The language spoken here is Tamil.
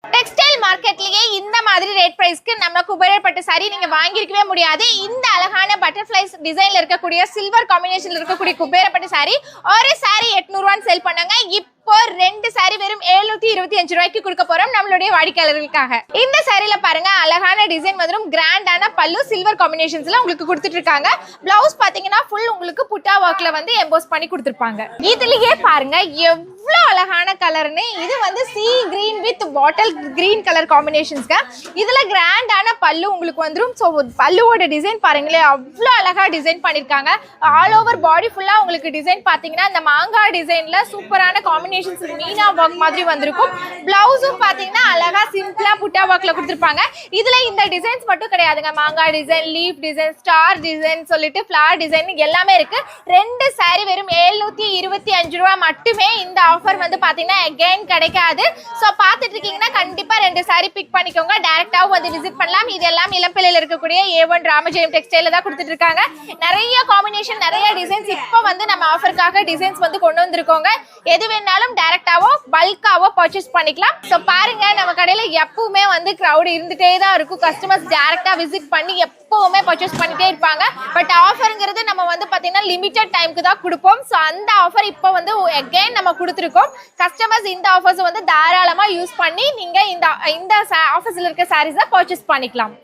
டெக்ஸ்டைல் மார்க்கெட்லயே இந்த மாதிரி ரேட் பிரைஸ்க்கு நம்ம குபேரர் பட்டு சாரி நீங்க வாங்கிருக்கவே முடியாது. இந்த அழகான பட்டர்ஃப்ளைஸ் டிசைன்ல இருக்கக்கூடிய சில்வர் காம்பினேஷன்ல இருக்கக்கூடிய குபேரர் பட்டு சாரி ஒரு சாரி 800 ரூபாய் சேல் பண்ணாங்க. இப்போ 2 சாரி வெறும் 725 ரூபாய்க்கு கொடுக்க போறோம் நம்மளுடைய வாடிக்கையாளர்களுக்காக. இந்த சாரில பாருங்க அழகான டிசைன் வந்துரும், கிராண்டான பல்லு சில்வர் காம்பினேஷன்ஸ்ல உங்களுக்கு கொடுத்துட்டு இருக்காங்க. பிளவுஸ் பாத்தீங்கன்னா ஃபுல் உங்களுக்கு புட்டா ஒர்க்ல வந்து எம்போஸ் பண்ணி கொடுத்திருப்பாங்க. இதுலயே பாருங்க எவ்வளவு அழகான கலர்னு, இது வந்து sea green with bottle green colour காம்பினேஷன்ஸ்ங்க. இதுல கிராண்டான பல்லு உங்களுக்கு வந்துரும். ஸோ பல்லுவோட டிசைன் பாருங்களேன் அவ்வளோ அழகா டிசைன் பண்ணிருக்காங்க. ஆல் ஓவர் பாடி ஃபுல்லா உங்களுக்கு டிசைன் பாத்தீங்கன்னா இந்த மாங்காய் டிசைன்ல சூப்பரான காம்பினேஷன்ஸ் மீனா ஒர்க் மாதிரி வந்திருக்கும். பிளவுஸும் பாத்தீங்கன்னா அழகா சிம்பிளா புட்டா ஒர்க்ல கொடுத்துருப்பாங்க. இதுல இந்த டிசைன்ஸ் மட்டும் கிடையாதுங்க, மாங்காய் design, leaf design, star design சொல்லிட்டு ஃபிளவர் டிசைன் எல்லாமே இருக்கு. 2 சாரி வெறும் 725 ரூபாய் மட்டுமே. இந்த ஆஃபர் வந்து பாத்தீங்கன்னா அகைன் கிடைக்காது. சோ பாத்துட்டு இருக்கீங்கன்னா கண்டிப்பா 2 சாரி பிக் பண்ணிக்கோங்க, டைரக்டாவும் வந்து விசிட் பண்ணலாம். இது எல்லாம் இளம்பிள்ளையில இருக்கக்கூடிய A1 ராமஜெயம் டெக்ஸ்டைல தான் கொடுத்துட்டு இருக்காங்க. நிறைய காம்பினேஷன், நிறைய டிசைன்ஸ் இப்போ வந்து நம்ம ஆஃபருக்காக டிசைன்ஸ் வந்து கொண்டு வந்திருக்கோங்க. எது வேணாலும் டைரக்டாவோ பல்காவோ பர்ச்சேஸ் பண்ணிக்கலாம். ஸோ பாருங்க நம்ம கடையில எப்பவுமே வந்து கிரௌட் இருந்துட்டே தான் இருக்கும். கஸ்டமர்ஸ் டைரக்டா விசிட் பண்ணி எப்பவுமே பர்ச்சேஸ் பண்ணிட்டே இருப்பாங்க. பட் ஆஃபருங்கிறது நம்ம வந்து பாத்தீங்கன்னா லிமிட்டட் டைமுக்கு தான் கொடுப்போம். ஸோ அந்த ஆஃபர் இப்போ வந்து அகைன் நம்ம கொடுத்துருக்கோம். கஸ்டமர்ஸ் இந்த ஆஃபர்ஸ் வந்து தாராளமா யூஸ் பண்ணி நீங்க இந்த ஆஃபர்ஸ்ல இருக்க சாரீஸை பர்ச்சேஸ் பண்ணிக்கலாம்.